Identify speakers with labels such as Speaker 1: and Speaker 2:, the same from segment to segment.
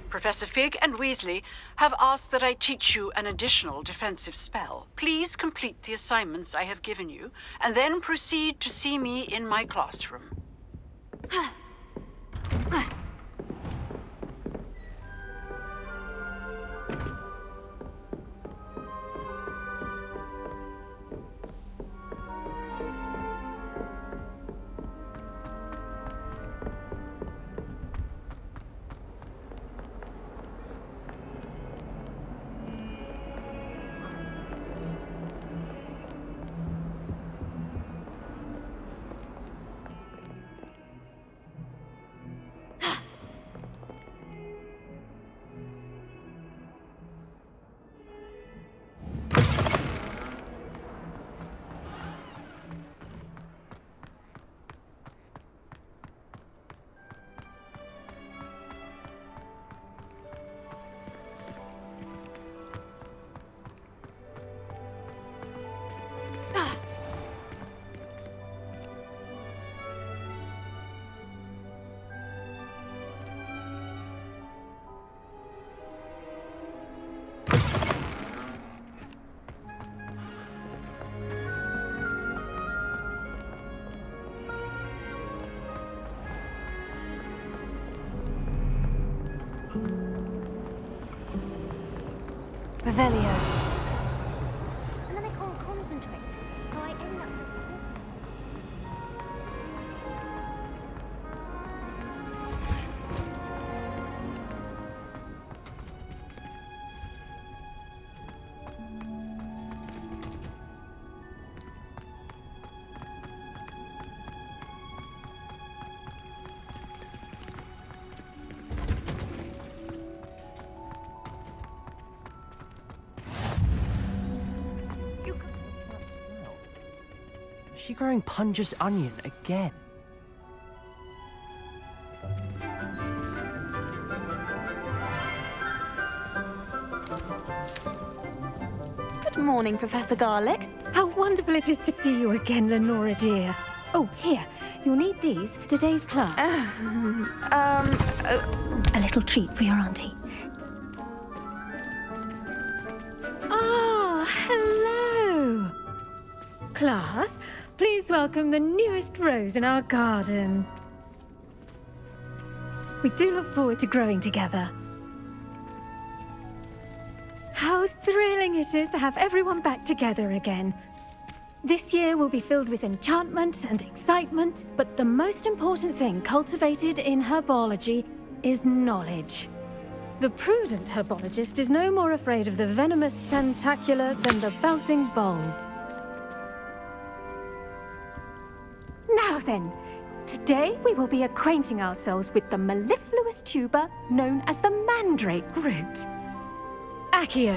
Speaker 1: Professor Fig and Weasley have asked that I teach you an additional defensive spell. Please complete the assignments I have given you, and then proceed to see me in my classroom.
Speaker 2: Revelio.
Speaker 3: And then I can't concentrate, so I end up...
Speaker 4: Is she growing Punja's onion again?
Speaker 2: Good morning, Professor Garlick. How wonderful it is to see you again, Lenora dear. Oh, here. You'll need these for today's class. A little treat for your auntie. Ah, hello. Class, please welcome the newest rose in our garden. We do look forward to growing together. How thrilling it is to have everyone back together again. This year will be filled with enchantment and excitement, but the most important thing cultivated in herbology is knowledge. The prudent herbologist is no more afraid of the venomous tentacula than the bouncing bulb. Now then, today we will be acquainting ourselves with the mellifluous tuber known as the mandrake root. Accio.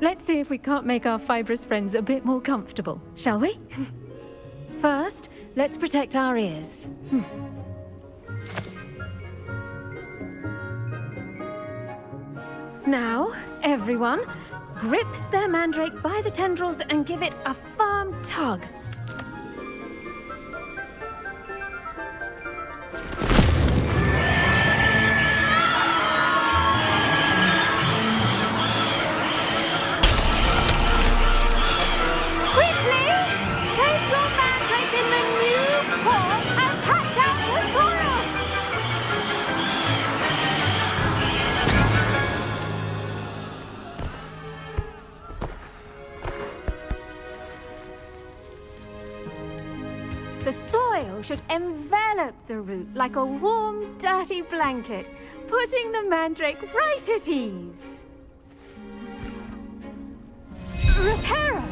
Speaker 2: Let's see if we can't make our fibrous friends a bit more comfortable, shall we? First, let's protect our ears. Now, everyone, grip their mandrake by the tendrils and give it a firm tug. The soil should envelop the root like a warm, dirty blanket, putting the mandrake right at ease. Reparo!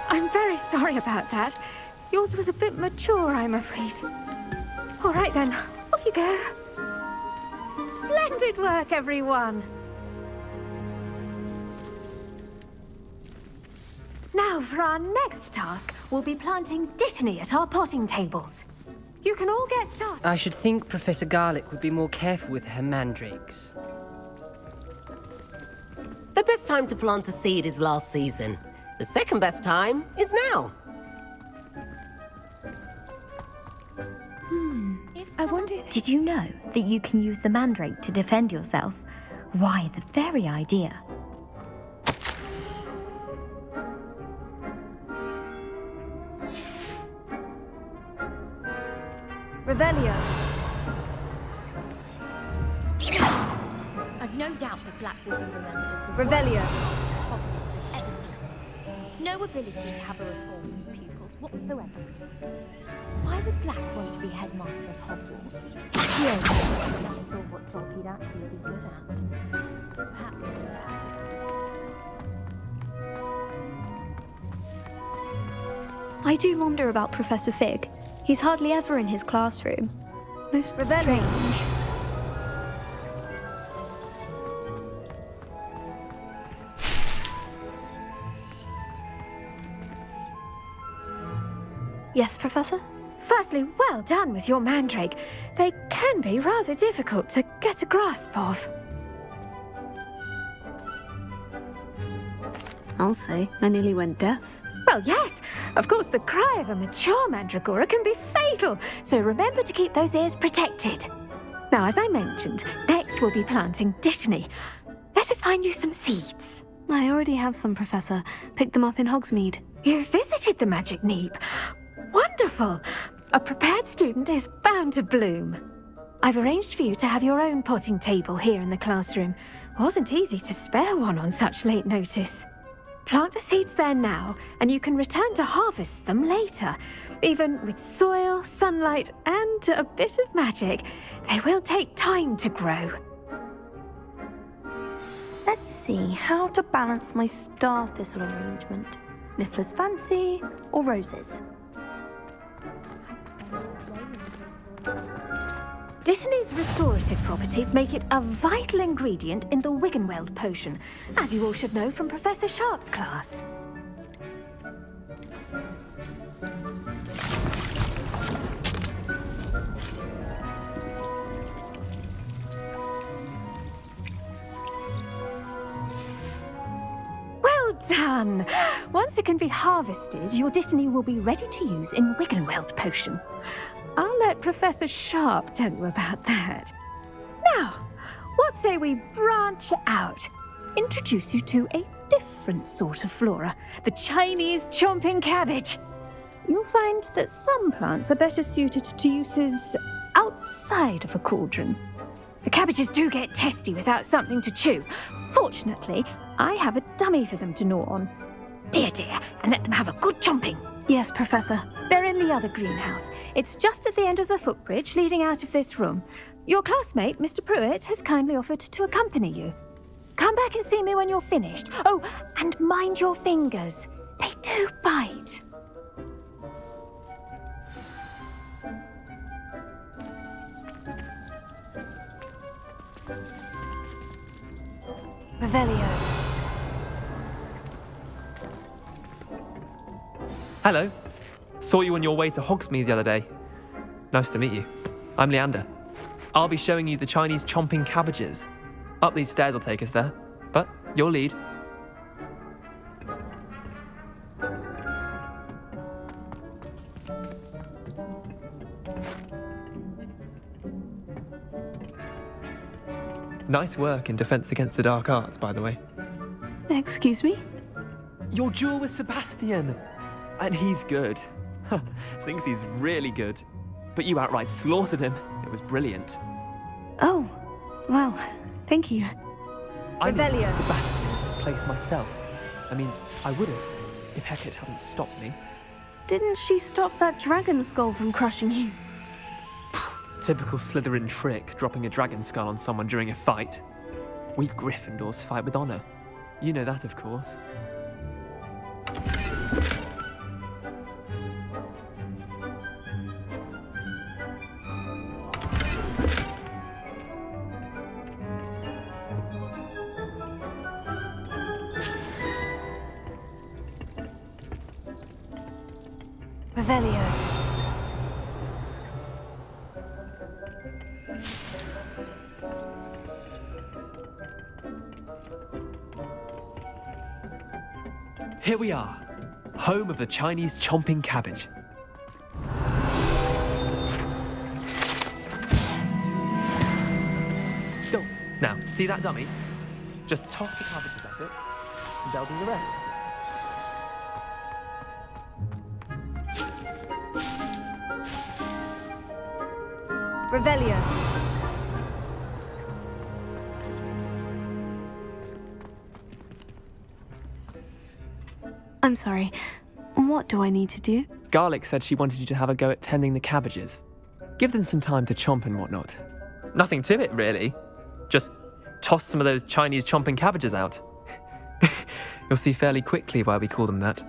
Speaker 2: I'm very sorry about that. Yours was a bit mature, I'm afraid. All right then, off you go. Splendid work, everyone. Now, for our next task, we'll be planting dittany at our potting tables. You can all get started.
Speaker 4: I should think Professor Garlick would be more careful with her mandrakes.
Speaker 5: The best time to plant a seed is last season. The second best time is now.
Speaker 2: I wonder if...
Speaker 3: Did you know that you can use the mandrake to defend yourself? Why, the very idea.
Speaker 2: Revelio.
Speaker 3: I've no doubt the Black will be remembered as the
Speaker 2: Revelio.
Speaker 3: Hogwarts has ever seen. No ability to have a reform with pupils whatsoever. Why would Black want to be headmaster at Hogwarts? Yes, I thought what job he'd actually be good at. Perhaps.
Speaker 6: I do wonder about Professor Fig. He's hardly ever in his classroom. Most strange. Yes, Professor?
Speaker 2: Firstly, well done with your mandrake. They can be rather difficult to get a grasp of.
Speaker 6: I'll say, I nearly went deaf.
Speaker 2: Well, yes. Of course, the cry of a mature mandragora can be fatal, so remember to keep those ears protected. Now, as I mentioned, next we'll be planting Dittany. Let us find you some seeds.
Speaker 6: I already have some, Professor. Picked them up in Hogsmeade.
Speaker 2: You visited the Magic Neep. Wonderful! A prepared student is bound to bloom. I've arranged for you to have your own potting table here in the classroom. Wasn't easy to spare one on such late notice. Plant the seeds there now, and you can return to harvest them later. Even with soil, sunlight, and a bit of magic, they will take time to grow.
Speaker 6: Let's see how to balance my star thistle arrangement. Niffler's fancy or roses?
Speaker 2: Dittany's restorative properties make it a vital ingredient in the Wiggenweld potion, as you all should know from Professor Sharp's class. Well done! Once it can be harvested, your Dittany will be ready to use in Wiggenweld potion. I'll let Professor Sharp tell you about that. Now, what say we branch out? Introduce you to a different sort of flora, the Chinese chomping cabbage. You'll find that some plants are better suited to uses outside of a cauldron. The cabbages do get testy without something to chew. Fortunately, I have a dummy for them to gnaw on. Be a dear and let them have a good chomping.
Speaker 6: Yes, Professor.
Speaker 2: They're in the other greenhouse. It's just at the end of the footbridge leading out of this room. Your classmate, Mr. Pruitt, has kindly offered to accompany you. Come back and see me when you're finished. Oh, and mind your fingers. They do bite.
Speaker 6: Revelio.
Speaker 7: Hello. Saw you on your way to Hogsmeade the other day. Nice to meet you. I'm Leander. I'll be showing you the Chinese chomping cabbages. Up these stairs will take us there, but your lead. Nice work in Defense Against the Dark Arts, by the way.
Speaker 6: Excuse me?
Speaker 7: Your duel with Sebastian! And he's good. Thinks he's really good. But you outright slaughtered him. It was brilliant.
Speaker 6: Oh, well, thank you.
Speaker 7: I
Speaker 2: Revelio.
Speaker 7: need Sebastian in his place myself. I mean, I would have, if Hecate hadn't stopped me.
Speaker 6: Didn't she stop that dragon skull from crushing you?
Speaker 7: Typical Slytherin trick, dropping a dragon skull on someone during a fight. We Gryffindors fight with honor. You know that, of course.
Speaker 6: Revelio.
Speaker 7: Here we are, home of the Chinese chomping cabbage. Now, see that dummy? Just toss the cabbages at it, and they'll do the rest.
Speaker 8: Revelio. I'm sorry. What do I need to do?
Speaker 7: Garlic said she wanted you to have a go at tending the cabbages. Give them some time to chomp and whatnot. Nothing to it, really. Just toss some of those Chinese chomping cabbages out. You'll see fairly quickly why we call them that.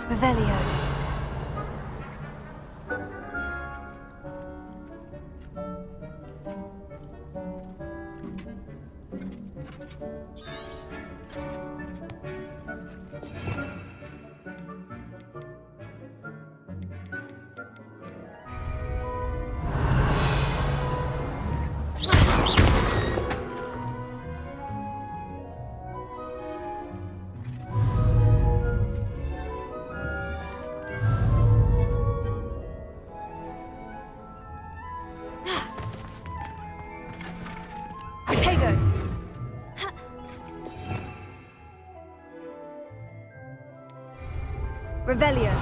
Speaker 8: Revelio. Potato. Revelio.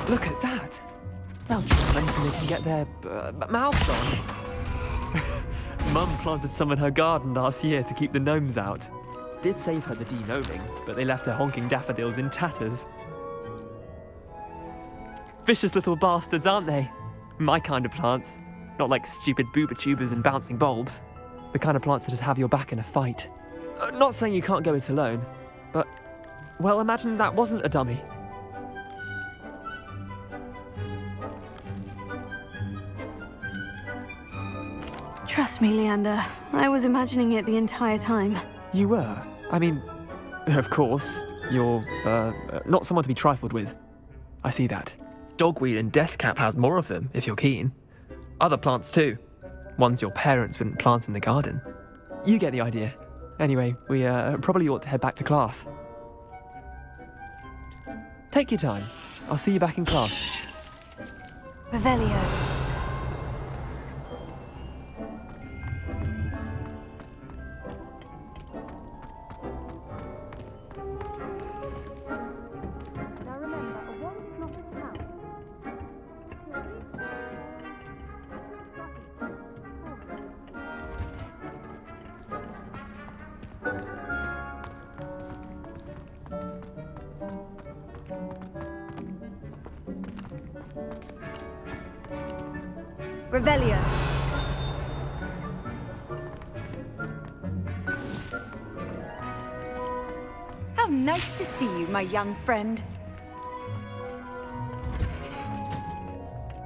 Speaker 7: Look at that! They'll try anything they can get their mouths on. Mum planted some in her garden last year to keep the gnomes out. Did save her the de-gnoming, but they left her honking daffodils in tatters. Vicious little bastards, aren't they? My kind of plants. Not like stupid booba tubers and bouncing bulbs. The kind of plants that just have your back in a fight. Not saying you can't go it alone, but, well, imagine that wasn't a dummy.
Speaker 8: Trust me, Leander. I was imagining it the entire time.
Speaker 7: You were? I mean, of course, you're, not someone to be trifled with. I see that. Dogweed and deathcap has more of them, if you're keen. Other plants too. Ones your parents wouldn't plant in the garden. You get the idea. Anyway, we probably ought to head back to class. Take your time. I'll see you back in class.
Speaker 8: Revelio. Revelio. How nice to see you, my young friend.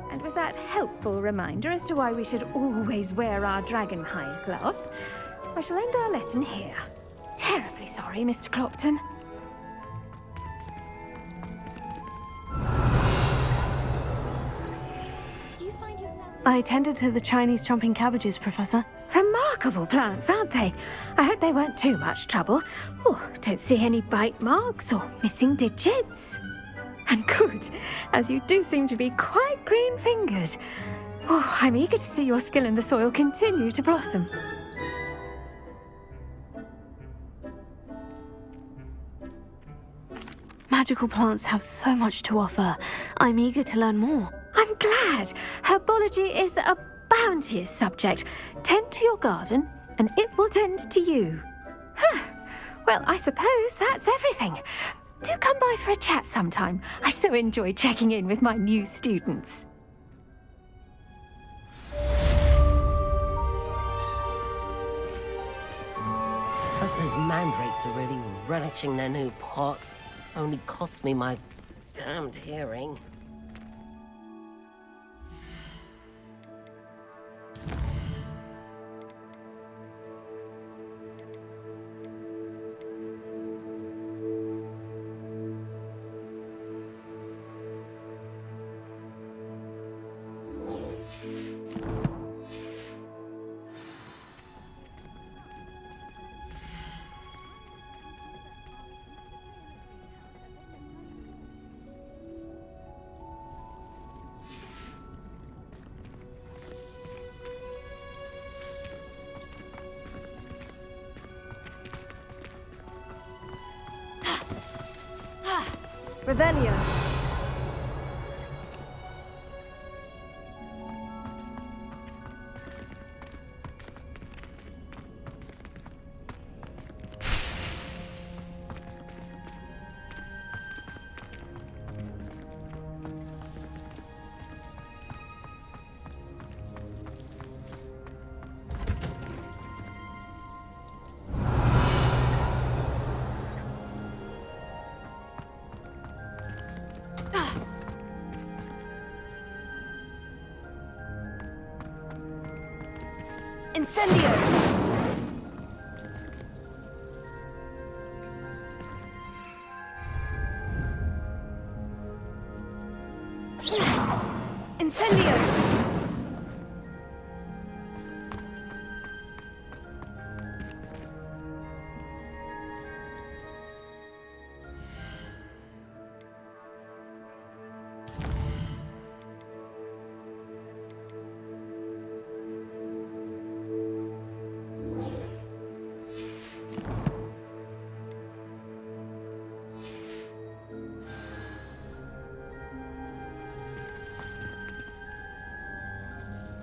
Speaker 2: And with that helpful reminder as to why we should always wear our dragon hide gloves, I shall end our lesson here. Terribly sorry, Mr. Clopton.
Speaker 3: Do you find yourself
Speaker 8: I tended to the Chinese chomping cabbages, Professor.
Speaker 2: Remarkable plants, aren't they? I hope they weren't too much trouble. Oh, don't see any bite marks or missing digits. And good, as you do seem to be quite green-fingered. Oh, I'm eager to see your skill in the soil continue to blossom.
Speaker 8: Magical plants have so much to offer. I'm eager to learn more.
Speaker 2: I'm glad. Herbology is a bounteous subject. Tend to your garden, and it will tend to you. Huh. Well, I suppose that's everything. Do come by for a chat sometime. I so enjoy checking in with my new students.
Speaker 5: Hope those mandrakes are really relishing their new pots. Only cost me my damned hearing.
Speaker 8: Revelio. Incendio! Incendio!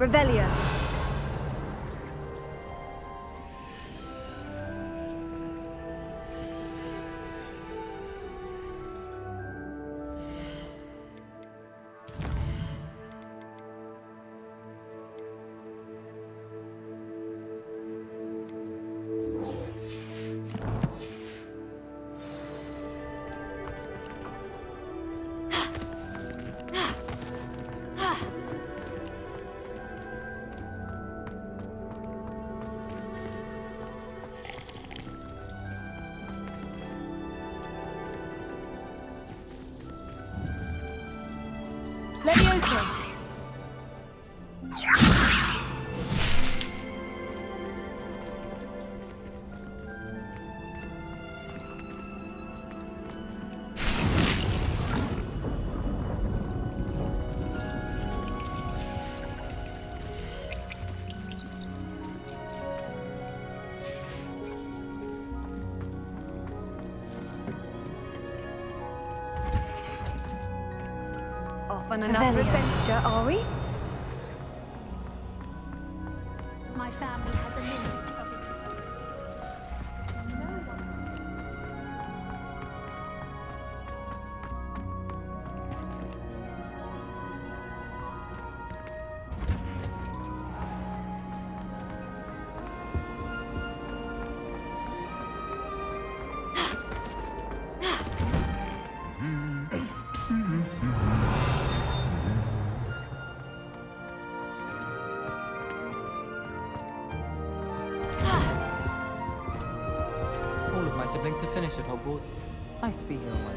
Speaker 8: Revelio. Leviosa! On another adventure, are we?
Speaker 3: My family has a limit of its
Speaker 9: All of my siblings have finished at Hogwarts. Nice to be here alone.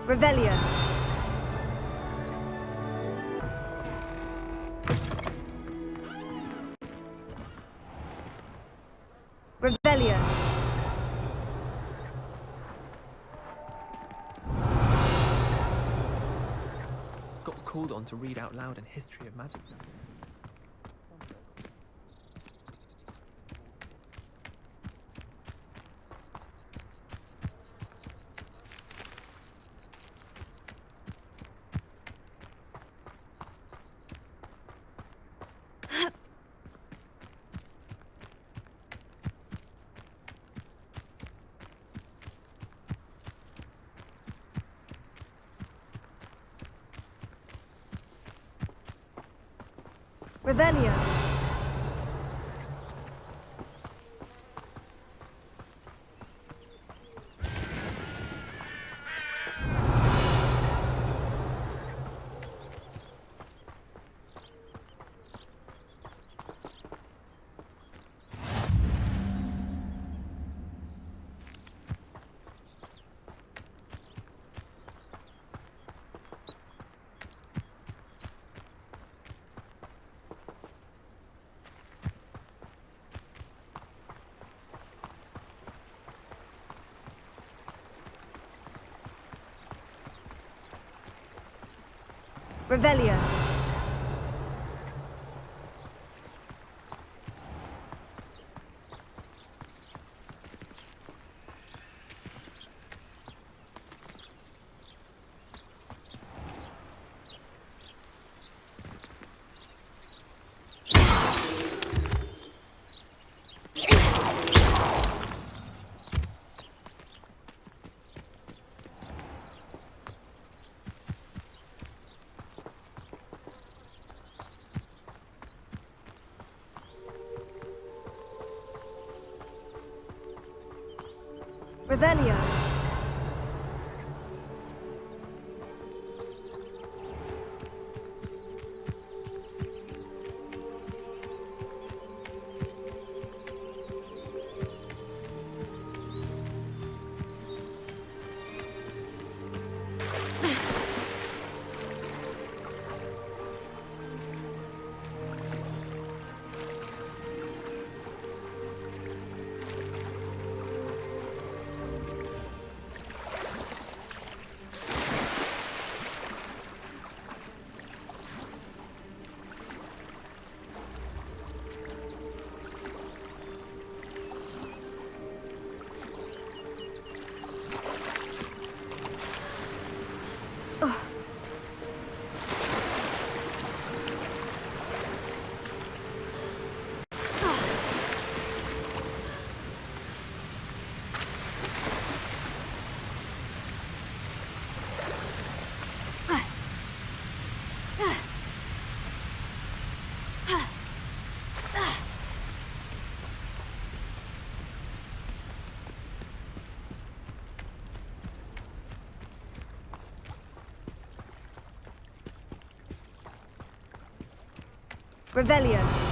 Speaker 8: Revelio. Revelio.
Speaker 7: Got called on to read out loud a history of magic.
Speaker 8: Revelio. Revelio. Revelio. Revelio.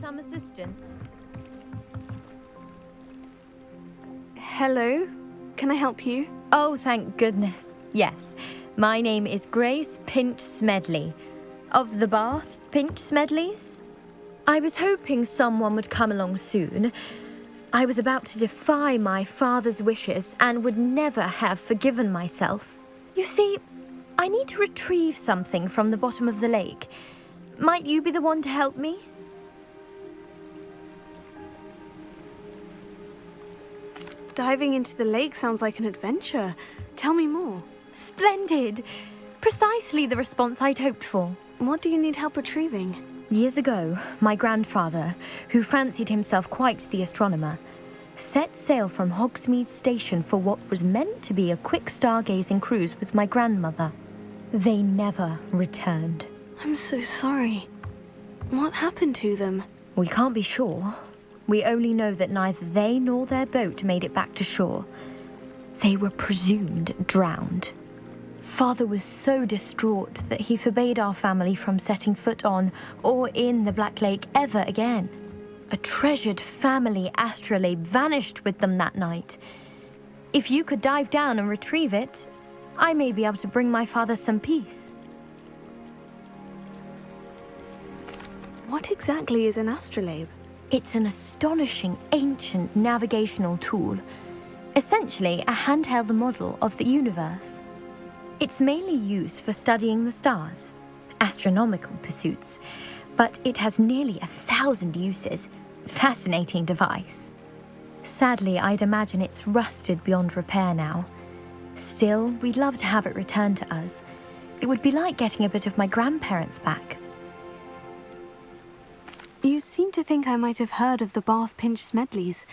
Speaker 3: Some assistance.
Speaker 8: Hello? Can I help you?
Speaker 3: Oh, thank goodness. Yes, my name is Grace Pinch Smedley, of the Bath Pinch Smedleys. I was hoping someone would come along soon. I was about to defy my father's wishes and would never have forgiven myself. You see, I need to retrieve something from the bottom of the lake. Might you be the one to help me?
Speaker 8: Diving into the lake sounds like an adventure. Tell me more.
Speaker 3: Splendid! Precisely the response I'd hoped for.
Speaker 8: What do you need help retrieving?
Speaker 3: Years ago, my grandfather, who fancied himself quite the astronomer, set sail from Hogsmeade Station for what was meant to be a quick stargazing cruise with my grandmother. They never returned.
Speaker 8: I'm so sorry. What happened to them?
Speaker 3: We can't be sure. We only know that neither they nor their boat made it back to shore. They were presumed drowned. Father was so distraught that he forbade our family from setting foot on or in the Black Lake ever again. A treasured family astrolabe vanished with them that night. If you could dive down and retrieve it, I may be able to bring my father some peace.
Speaker 8: What exactly is an astrolabe?
Speaker 3: It's an astonishing ancient navigational tool, essentially a handheld model of the universe. It's mainly used for studying the stars, astronomical pursuits, but it has nearly 1,000 uses. Fascinating device. Sadly, I'd imagine it's rusted beyond repair now. Still, we'd love to have it returned to us. It would be like getting a bit of my grandparents back.
Speaker 8: You seem to think I might have heard of the Bath Pinch Smedleys.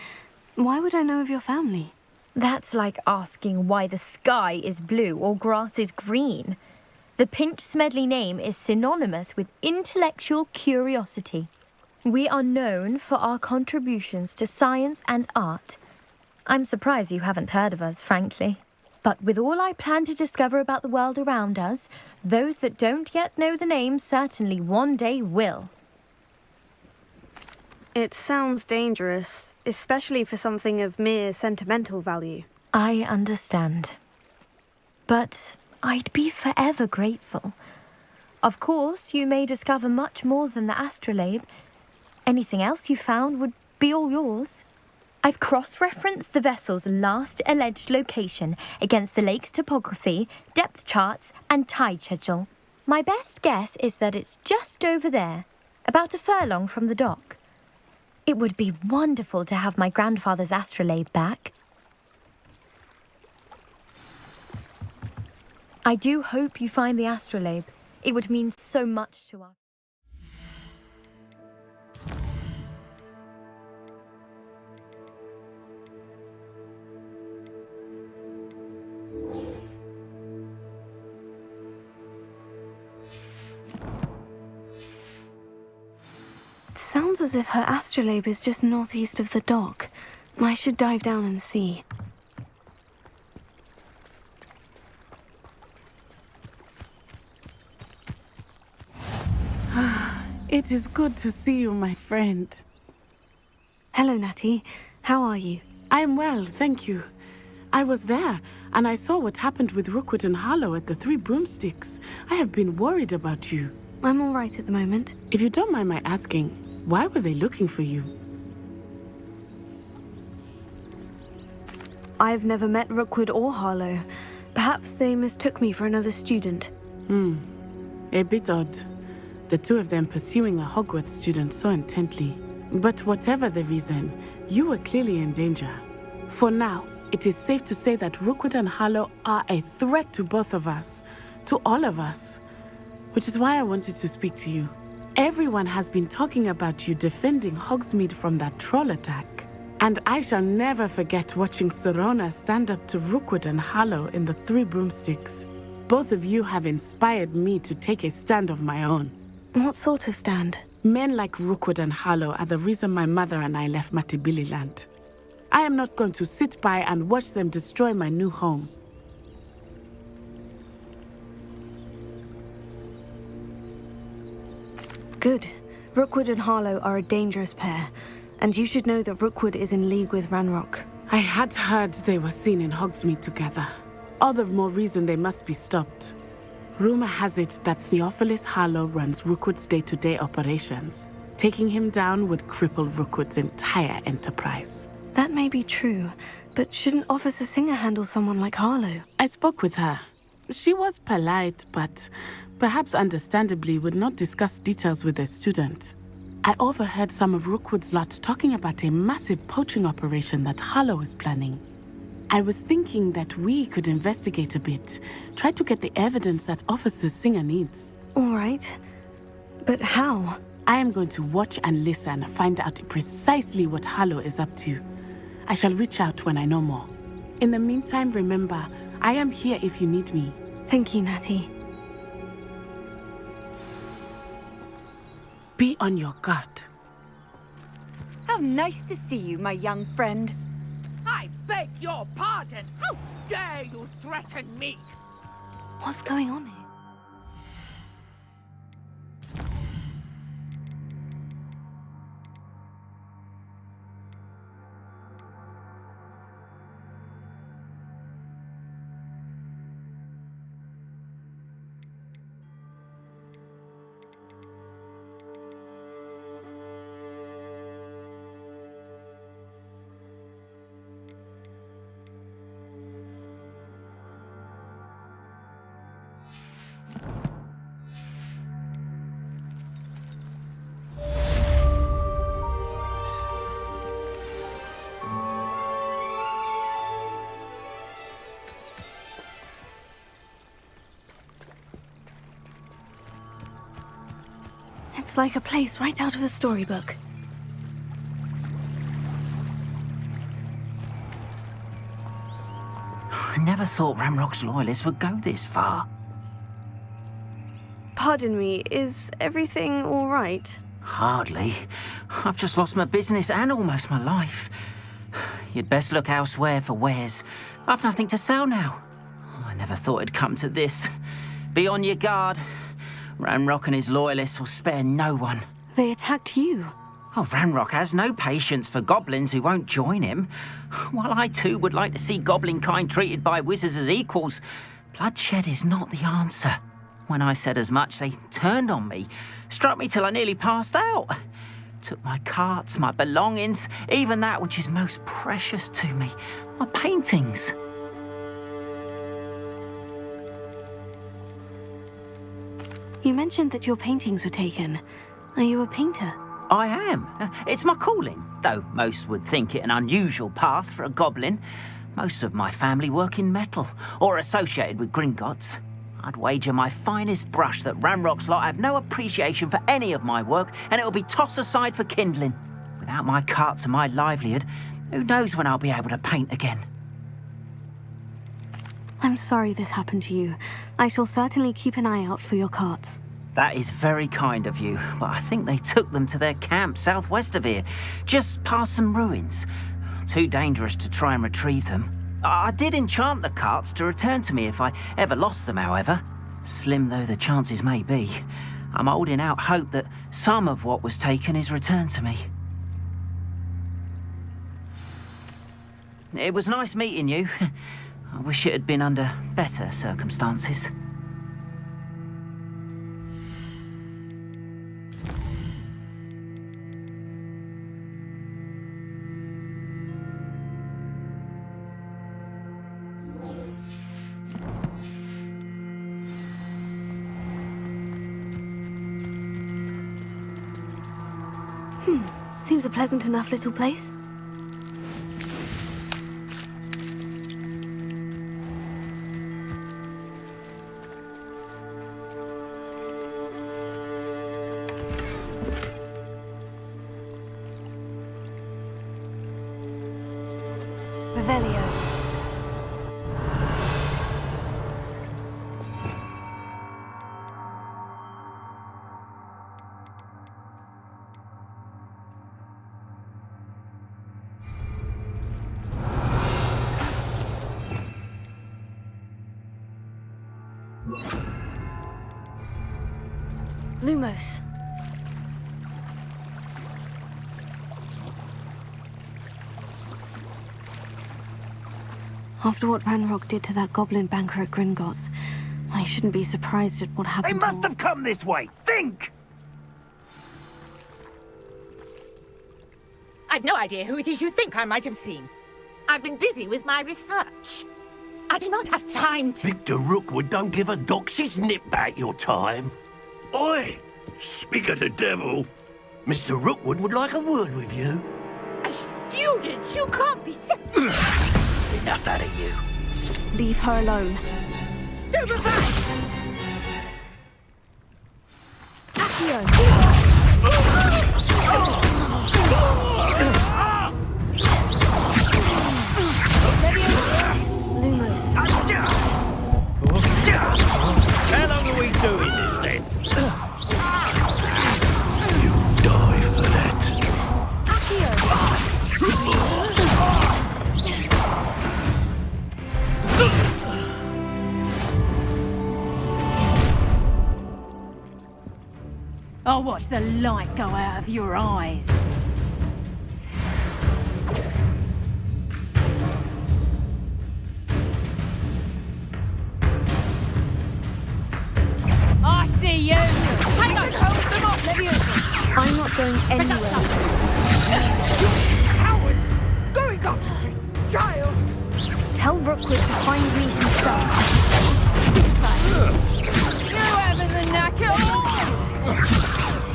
Speaker 8: Why would I know of your family?
Speaker 3: That's like asking why the sky is blue or grass is green. The Pinch Smedley name is synonymous with intellectual curiosity. We are known for our contributions to science and art. I'm surprised you haven't heard of us, frankly. But with all I plan to discover about the world around us, those that don't yet know the name certainly one day will.
Speaker 8: It sounds dangerous, especially for something of mere sentimental value.
Speaker 3: I understand. But I'd be forever grateful. Of course, you may discover much more than the astrolabe. Anything else you found would be all yours. I've cross-referenced the vessel's last alleged location against the lake's topography, depth charts, and tide schedule. My best guess is that it's just over there, about a furlong from the dock. It would be wonderful to have my grandfather's astrolabe back. I do hope you find the astrolabe. It would mean so much to us.
Speaker 8: It sounds as if her astrolabe is just northeast of the dock. I should dive down and see.
Speaker 10: It is good to see you, my friend.
Speaker 8: Hello, Natty. How are you?
Speaker 10: I'm well, thank you. I was there, and I saw what happened with Rookwood and Harlow at the Three Broomsticks. I have been worried about you.
Speaker 8: I'm all right at the moment.
Speaker 10: If you don't mind my asking, why were they looking for you?
Speaker 8: I've never met Rookwood or Harlow. Perhaps they mistook me for another student.
Speaker 10: A bit odd. The two of them pursuing a Hogwarts student so intently. But whatever the reason, you were clearly in danger. For now, it is safe to say that Rookwood and Harlow are a threat to both of us, to all of us. Which is why I wanted to speak to you. Everyone has been talking about you defending Hogsmeade from that troll attack. And I shall never forget watching Serona stand up to Rookwood and Harlow in the Three Broomsticks. Both of you have inspired me to take a stand of my own.
Speaker 8: What sort of stand?
Speaker 10: Men like Rookwood and Harlow are the reason my mother and I left Matibili Land. I am not going to sit by and watch them destroy my new home.
Speaker 8: Good. Rookwood and Harlow are a dangerous pair, and you should know that Rookwood is in league with Ranrock.
Speaker 10: I had heard they were seen in Hogsmeade together. All the more reason they must be stopped. Rumor has it that Theophilus Harlow runs Rookwood's day-to-day operations. Taking him down would cripple Rookwood's entire enterprise.
Speaker 8: That may be true, but shouldn't Officer Singer handle someone like Harlow?
Speaker 10: I spoke with her. She was polite, but perhaps understandably would not discuss details with a student. I overheard some of Rookwood's lot talking about a massive poaching operation that Harlow is planning. I was thinking that we could investigate a bit, try to get the evidence that Officer Singer needs.
Speaker 8: All right. But how?
Speaker 10: I am going to watch and listen, find out precisely what Harlow is up to. I shall reach out when I know more. In the meantime, remember, I am here if you need me.
Speaker 8: Thank you, Natty.
Speaker 10: Be on your guard.
Speaker 11: How nice to see you, my young friend.
Speaker 12: I beg your pardon. How dare you threaten me?
Speaker 8: What's going on here? It's like a place right out of a storybook.
Speaker 13: I never thought Ramrock's loyalists would go this far.
Speaker 8: Pardon me, is everything all right?
Speaker 13: Hardly. I've just lost my business and almost my life. You'd best look elsewhere for wares. I've nothing to sell now. I never thought it'd come to this. Be on your guard. Ramrock and his loyalists will spare no one.
Speaker 8: They attacked you.
Speaker 13: Oh, Ramrock has no patience for goblins who won't join him. While I too would like to see goblin kind treated by wizards as equals, bloodshed is not the answer. When I said as much, they turned on me, struck me till I nearly passed out. Took my carts, my belongings, even that which is most precious to me, my paintings.
Speaker 8: You mentioned that your paintings were taken. Are you a painter?
Speaker 13: I am. It's my calling, though most would think it an unusual path for a goblin. Most of my family work in metal, or associated with Gringotts. I'd wager my finest brush that Ramrock's lot have no appreciation for any of my work, and it'll be tossed aside for kindling. Without my carts and my livelihood, who knows when I'll be able to paint again.
Speaker 8: I'm sorry this happened to you. I shall certainly keep an eye out for your carts.
Speaker 13: That is very kind of you, but I think they took them to their camp southwest of here, just past some ruins. Too dangerous to try and retrieve them. I did enchant the carts to return to me if I ever lost them, however. Slim though the chances may be, I'm holding out hope that some of what was taken is returned to me. It was nice meeting you. I wish it had been under better circumstances.
Speaker 8: Seems a pleasant enough little place. Revelio. Lumos. After what Ranrock did to that goblin banker at Gringotts, I shouldn't be surprised at what
Speaker 14: They
Speaker 8: happened
Speaker 14: must have come this way. Think!
Speaker 12: I've no idea who it is you think I might have seen. I've been busy with my research. I do not have time to...
Speaker 14: Victor Rookwood don't give a doxy's nip back your time. Oi! Speak of the devil. Mr. Rookwood would like a word with you.
Speaker 12: A student? You can't be so...
Speaker 14: Enough out of you.
Speaker 8: Leave her alone.
Speaker 12: Stupefy!
Speaker 8: Lumos.
Speaker 14: How long are we doing this then? You die for that.
Speaker 11: I'll watch the light go out of your eyes. I see you! Hang on, hold them up, Leviosa!
Speaker 6: I'm not going anywhere.
Speaker 12: Cowards! Going up, child!
Speaker 6: Tell Rookwood to find me himself.
Speaker 11: You having the knack at all?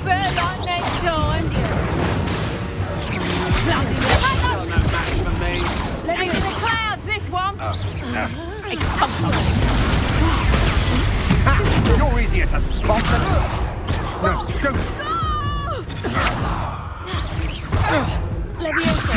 Speaker 11: Better luck next time. Bloody hell.
Speaker 14: No match for me.
Speaker 11: Let me in the clouds, this one.
Speaker 14: You're easier to spot than... No, go.
Speaker 6: Leviosa.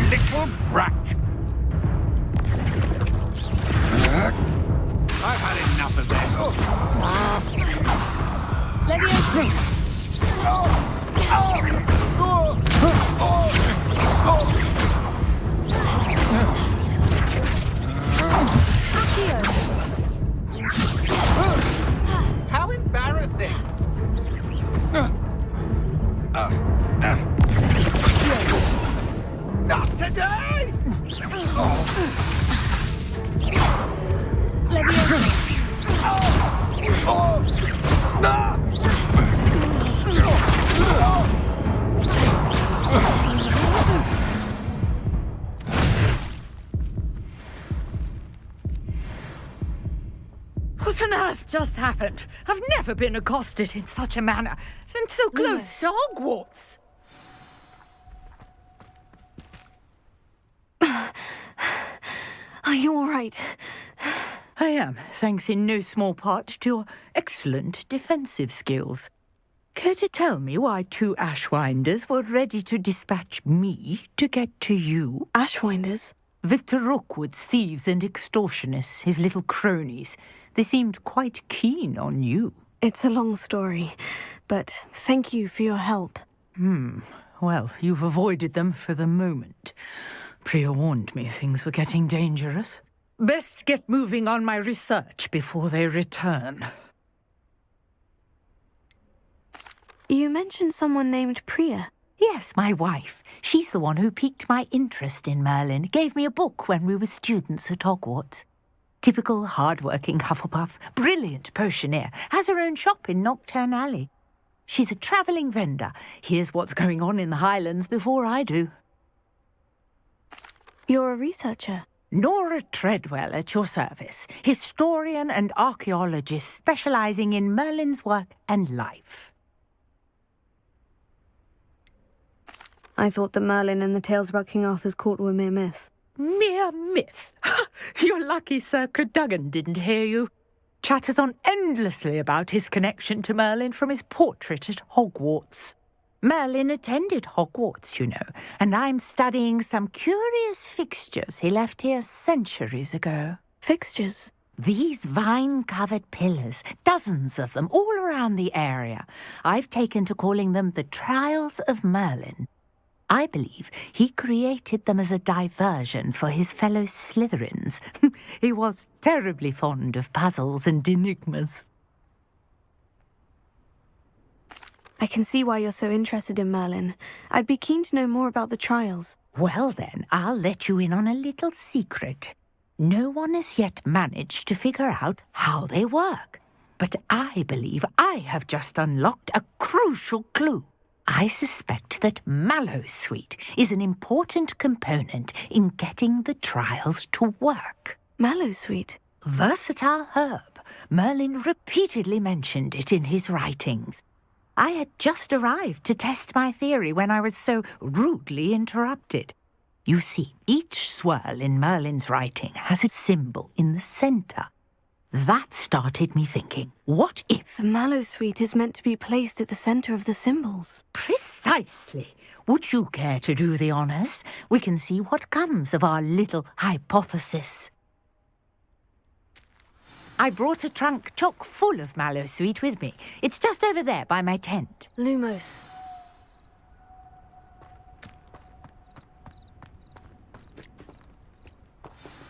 Speaker 14: Little brat. I've had enough of this.
Speaker 6: Leviosa.
Speaker 14: How embarrassing. Not today!
Speaker 12: What on earth just happened? I've never been accosted in such a manner, and so close to Hogwarts.
Speaker 8: Are you all right?
Speaker 12: I am, thanks in no small part to your excellent defensive skills. Care to tell me why two Ashwinders were ready to dispatch me to get to you?
Speaker 8: Ashwinders?
Speaker 12: Victor Rookwood's thieves and extortionists, his little cronies. They seemed quite keen on you.
Speaker 8: It's a long story, but thank you for your help.
Speaker 12: Well, you've avoided them for the moment. Priya warned me things were getting dangerous. Best get moving on my research before they return.
Speaker 8: You mentioned someone named Priya.
Speaker 12: Yes, my wife. She's the one who piqued my interest in Merlin. Gave me a book when we were students at Hogwarts. Typical hard-working Hufflepuff, brilliant potioneer, has her own shop in Knockturn Alley. She's a travelling vendor. Hears what's going on in the Highlands before I do.
Speaker 8: You're a researcher.
Speaker 12: Nora Treadwell at your service, historian and archaeologist specialising in Merlin's work and life.
Speaker 8: I thought that Merlin and the tales about King Arthur's court were mere myth.
Speaker 12: Mere myth? You're lucky Sir Cadogan didn't hear you. Chatters on endlessly about his connection to Merlin from his portrait at Hogwarts. Merlin attended Hogwarts, you know, and I'm studying some curious fixtures he left here centuries ago.
Speaker 8: Fixtures?
Speaker 12: These vine-covered pillars, dozens of them, all around the area. I've taken to calling them the Trials of Merlin. I believe he created them as a diversion for his fellow Slytherins. He was terribly fond of puzzles and enigmas.
Speaker 8: I can see why you're so interested in Merlin. I'd be keen to know more about the trials.
Speaker 12: Well then, I'll let you in on a little secret. No one has yet managed to figure out how they work. But I believe I have just unlocked a crucial clue. I suspect that Mallowsweet is an important component in getting the trials to work.
Speaker 8: Mallowsweet?
Speaker 12: Versatile herb. Merlin repeatedly mentioned it in his writings. I had just arrived to test my theory when I was so rudely interrupted. You see, each swirl in Merlin's writing has a symbol in the centre. That started me thinking, what if...
Speaker 8: The Mallowsweet is meant to be placed at the centre of the symbols.
Speaker 12: Precisely. Would you care to do the honours? We can see what comes of our little hypothesis. I brought a trunk chock full of Mallowsweet with me. It's just over there by my tent.
Speaker 8: Lumos.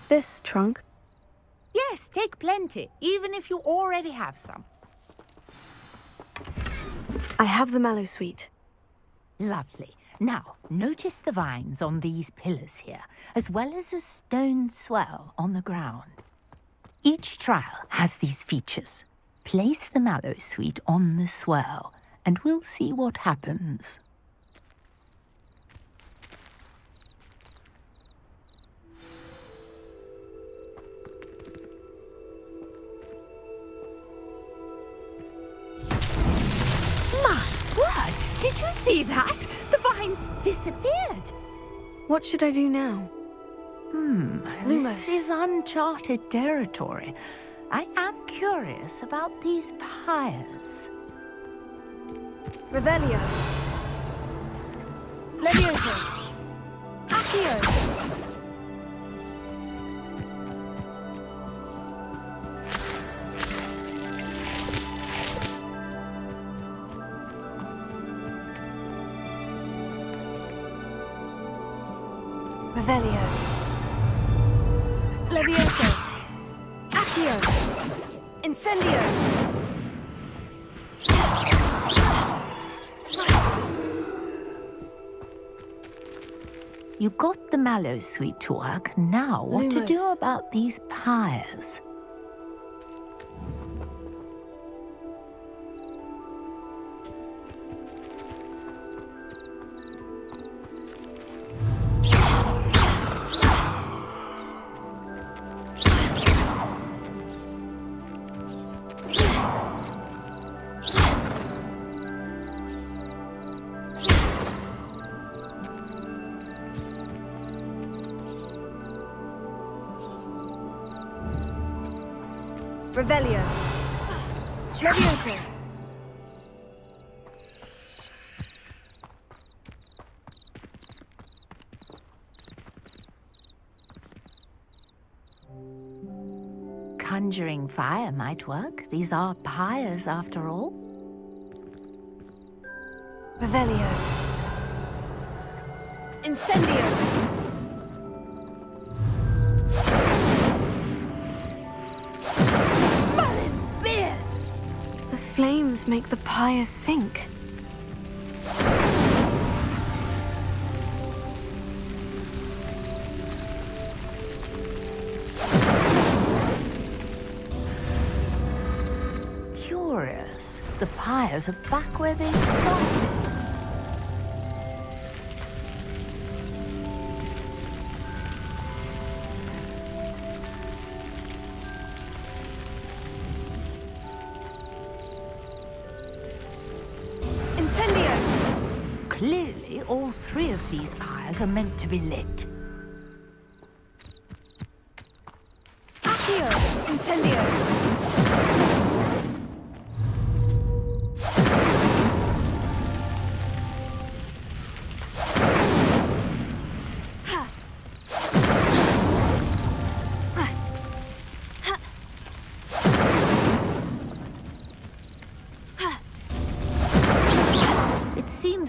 Speaker 8: This trunk?
Speaker 12: Yes, take plenty, even if you already have some.
Speaker 8: I have the Mallowsweet.
Speaker 12: Lovely. Now, notice the vines on these pillars here, as well as a stone swell on the ground. Each trial has these features. Place the Mallowsweet on the swell, and we'll see what happens. Did you see that? The vines disappeared.
Speaker 8: What should I do now? Lumos.
Speaker 12: This is uncharted territory. I am curious about these pyres.
Speaker 8: Revelio. Levioso. Accio. Revelio. Levioso. Accio. Incendio.
Speaker 12: You got the Mallowsweet to work. Now, what to do about these pyres?
Speaker 8: Revelio. Levioso.
Speaker 12: Conjuring fire might work. These are pyres, after all.
Speaker 8: Revelio. Incendio. The flames make the pyres sink.
Speaker 12: Curious. The pyres are back where they started. Clearly, all three of these pyres are meant to be lit.
Speaker 8: Accio! Incendio!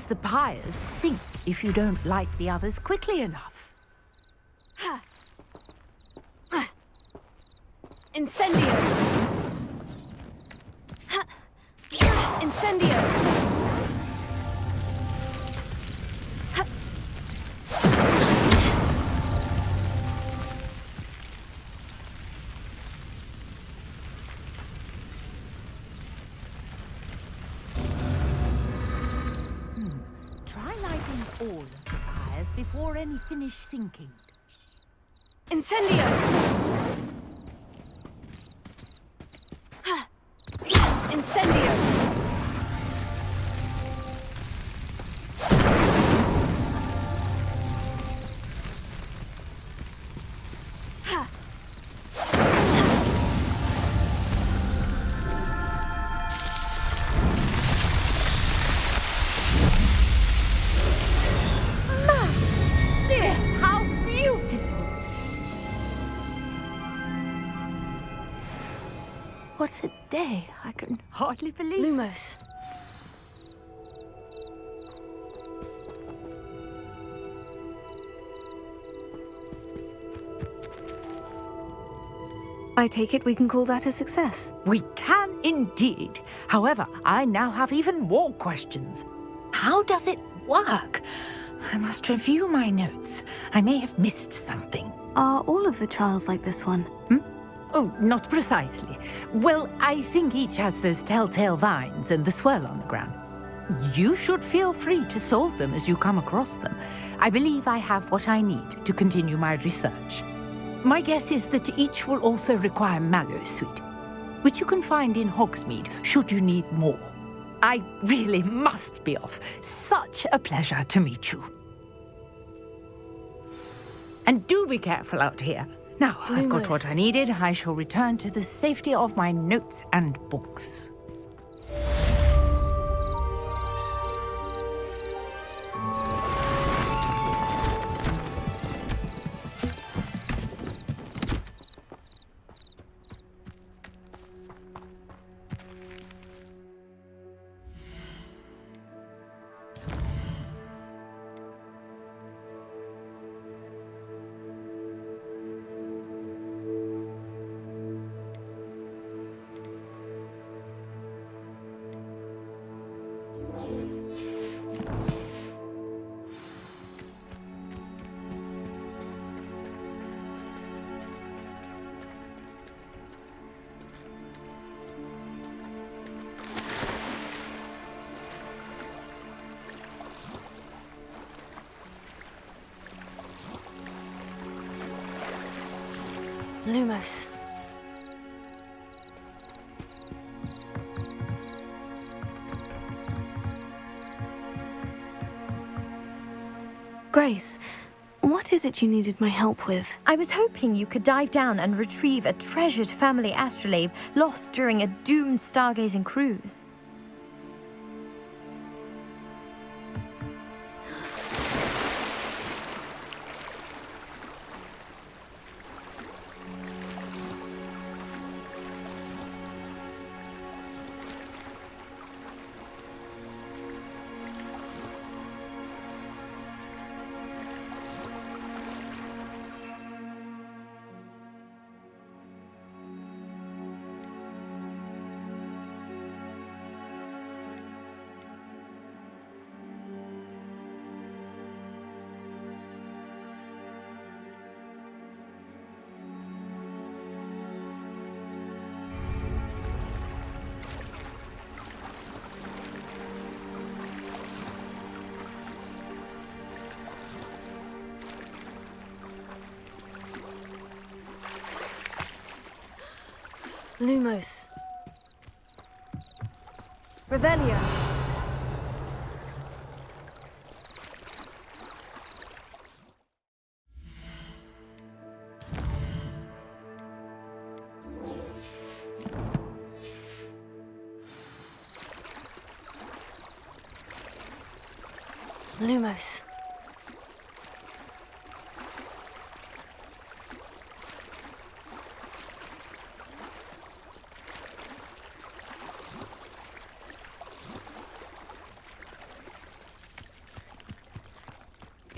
Speaker 12: the pyres sink if you don't light the others quickly enough.
Speaker 6: Incendio! Incendio!
Speaker 12: Try lighting all of the pyres before any finish sinking.
Speaker 6: Incendio! Incendio!
Speaker 12: How beautiful! What a day! I can hardly believe it.
Speaker 6: Lumos.
Speaker 8: I take it we can call that a success.
Speaker 12: We can indeed. However, I now have even more questions. How does it work? I must review my notes. I may have missed something.
Speaker 8: Are all of the trials like this one?
Speaker 12: Oh, not precisely. Well, I think each has those telltale vines and the swirl on the ground. You should feel free to solve them as you come across them. I believe I have what I need to continue my research. My guess is that each will also require mallow sweet, which you can find in Hogsmeade should you need more. I really must be off. Such a pleasure to meet you. And do be careful out here. Now, I've got what I needed. I shall return to the safety of my notes and books.
Speaker 6: Lumos.
Speaker 8: Grace, what is it you needed my help with?
Speaker 3: I was hoping you could dive down and retrieve a treasured family astrolabe lost during a doomed stargazing cruise.
Speaker 6: Lumos. Revelio. Lumos.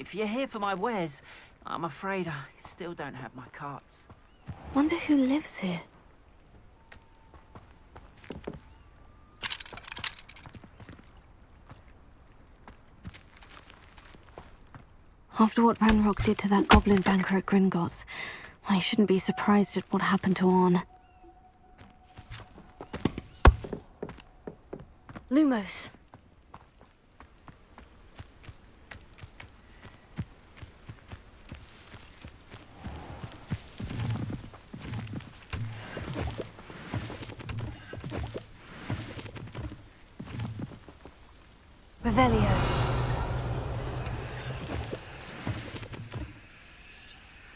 Speaker 13: If you're here for my wares, I'm afraid I still don't have my carts.
Speaker 8: Wonder who lives here. After what Ranrock did to that goblin banker at Gringotts, I shouldn't be surprised at what happened to Orn. Lumos. Revelio.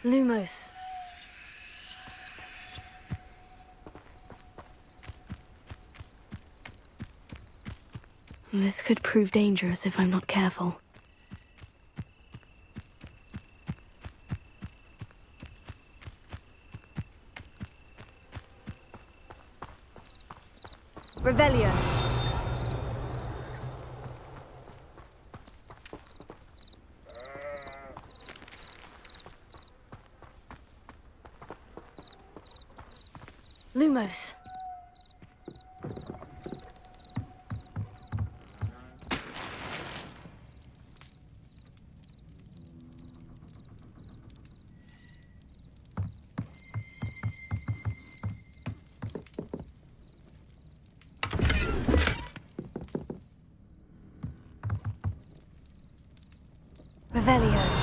Speaker 8: Lumos. This could prove dangerous if I'm not careful. Revelio. Lumos. Revelio.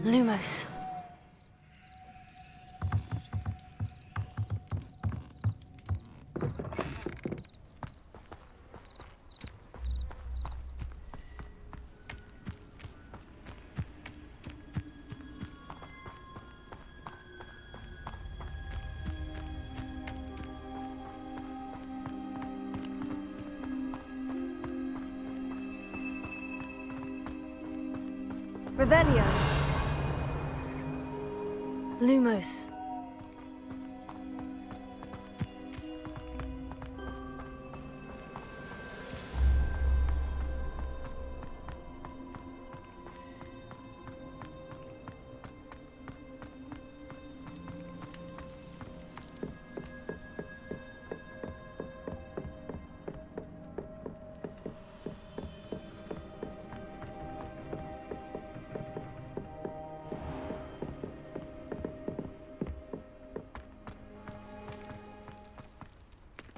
Speaker 8: Lumos. Revelio. Lumos.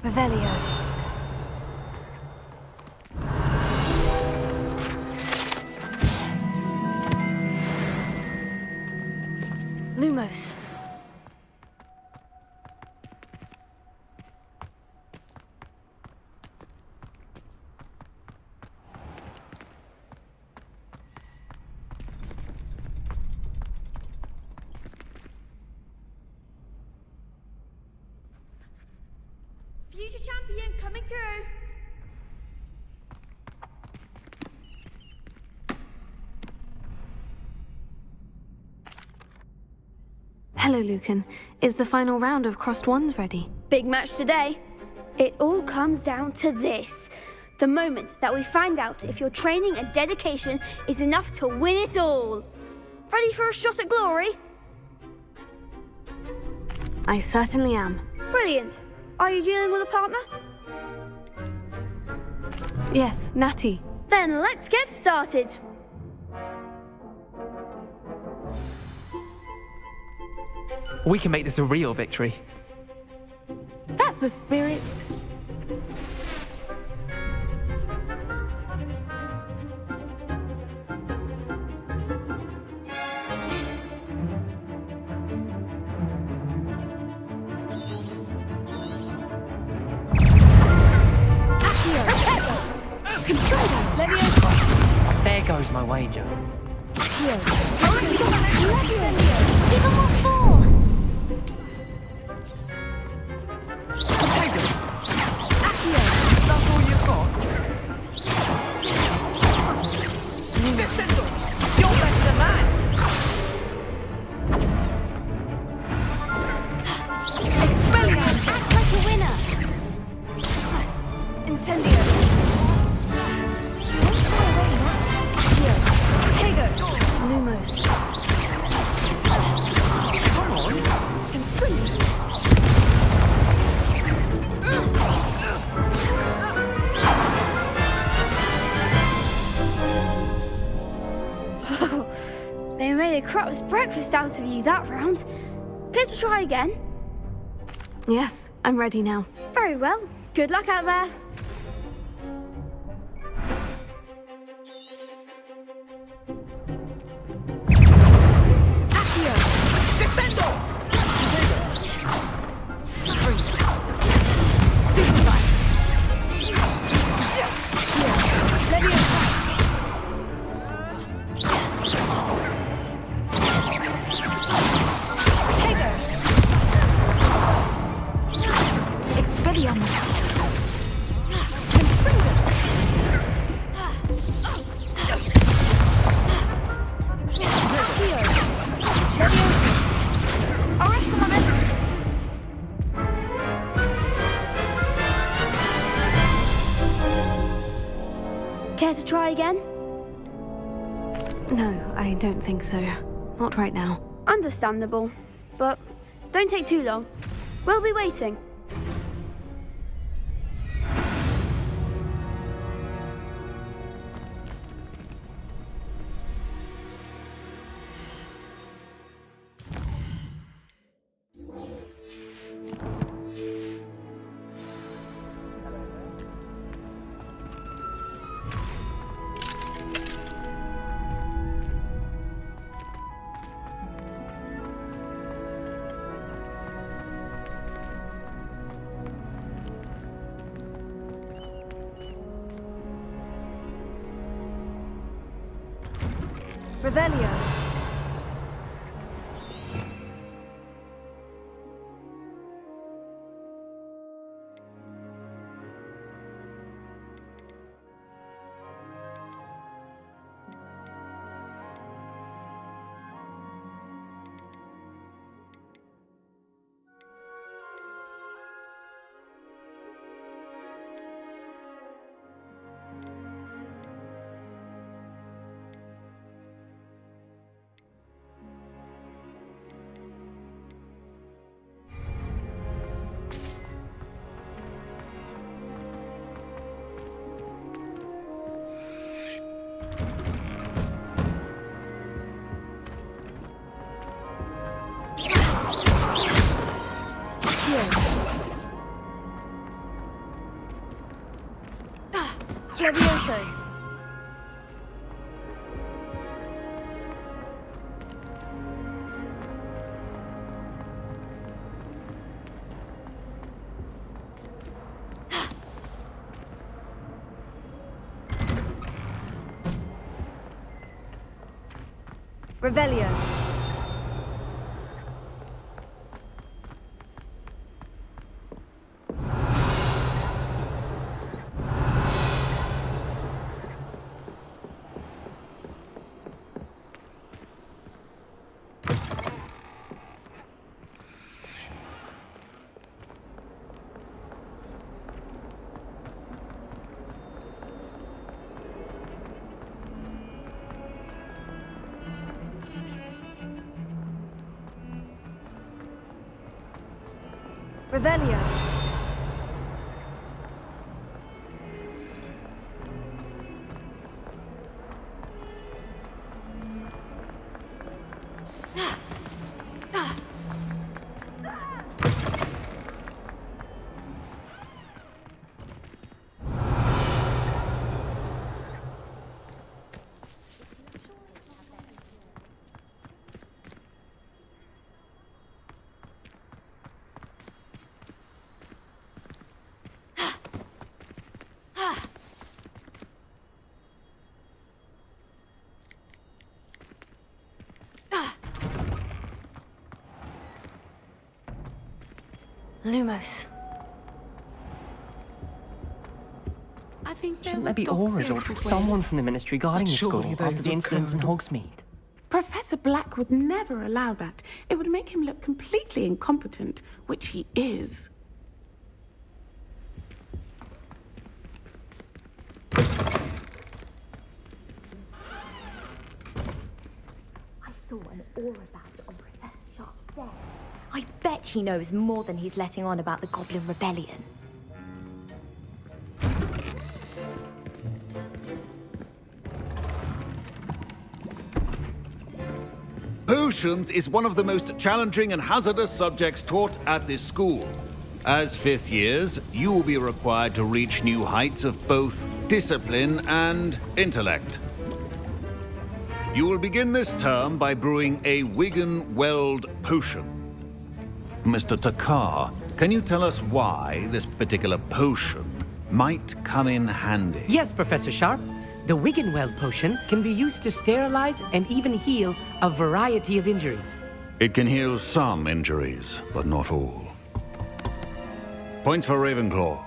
Speaker 8: Revelio. Lumos.
Speaker 3: Future champion coming through.
Speaker 8: Hello, Lucan. Is the final round of Crossed Ones ready?
Speaker 15: Big match today. It all comes down to this. The moment that we find out if your training and dedication is enough to win it all. Ready for a shot at glory?
Speaker 8: I certainly am.
Speaker 15: Brilliant. Are you dealing with a partner?
Speaker 8: Yes, Natty.
Speaker 15: Then let's get started.
Speaker 7: We can make this a real victory.
Speaker 10: That's the spirit.
Speaker 4: There goes my wager.
Speaker 15: breakfast out of you that round. Care to try again?
Speaker 8: Yes, I'm ready now.
Speaker 15: Very well. Good luck out there. Care to try again?
Speaker 8: No, I don't think so. Not right now.
Speaker 15: Understandable. But don't take too long. We'll be waiting.
Speaker 16: Revelio. Levioso. Revelio. Revelio. Lumos.
Speaker 10: I think
Speaker 4: Shouldn't there be auras or someone from the Ministry guarding the school after the incident in Hogsmeade?
Speaker 10: Professor Black would never allow that. It would make him look completely incompetent, which he is.
Speaker 3: I saw an aura bound on Professor Sharp's desk. I bet he knows more than he's letting on about the Goblin Rebellion.
Speaker 14: Who's
Speaker 17: potions is one of the most challenging and hazardous subjects taught at this school. As fifth years, you will be required to reach new heights of both discipline and intellect. You will begin this term by brewing a Wiggenweld potion. Mr. Takar, can you tell us why this particular potion might come in handy?
Speaker 18: Yes, Professor Sharp. The Wiggenweld potion can be used to sterilize and even heal a variety of injuries.
Speaker 17: It can heal some injuries, but not all. Points for Ravenclaw.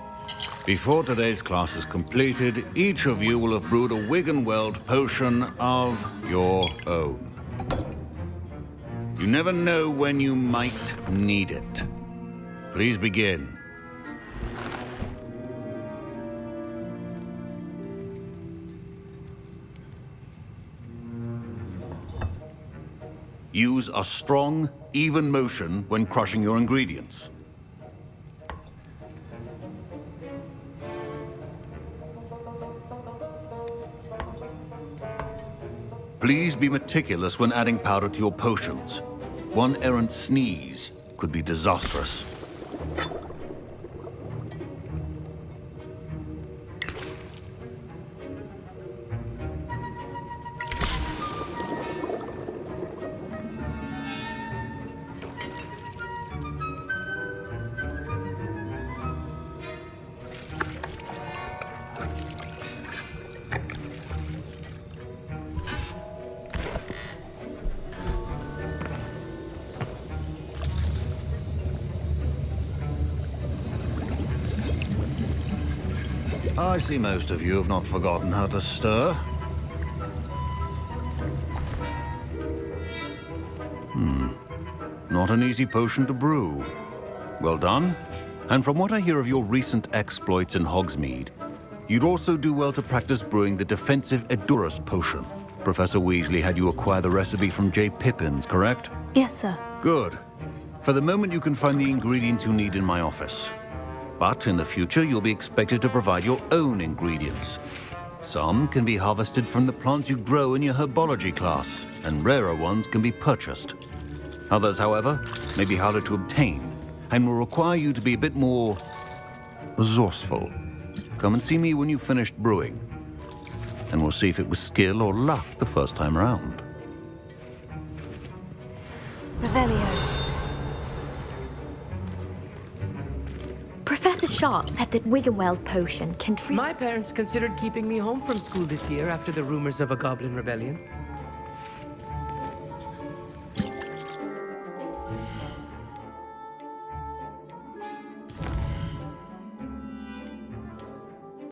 Speaker 17: Before today's class is completed, each of you will have brewed a Wiggenweld potion of your own. You never know when you might need it. Please begin. Use a strong, even motion when crushing your ingredients. Please be meticulous when adding powder to your potions. One errant sneeze could be disastrous. I see most of you have not forgotten how to stir. Not an easy potion to brew. Well done. And from what I hear of your recent exploits in Hogsmeade, you'd also do well to practice brewing the defensive Edurus potion. Professor Weasley had you acquire the recipe from J. Pippins, correct?
Speaker 16: Yes, sir.
Speaker 17: Good. For the moment, you can find the ingredients you need in my office. But in the future, you'll be expected to provide your own ingredients. Some can be harvested from the plants you grow in your herbology class, and rarer ones can be purchased. Others, however, may be harder to obtain, and will require you to be a bit more resourceful. Come and see me when you've finished brewing, and we'll see if it was skill or luck the first time around.
Speaker 16: Revelio.
Speaker 19: Professor Sharp said that Wiggenweld potion can treat...
Speaker 18: My parents considered keeping me home from school this year after the rumors of a goblin rebellion.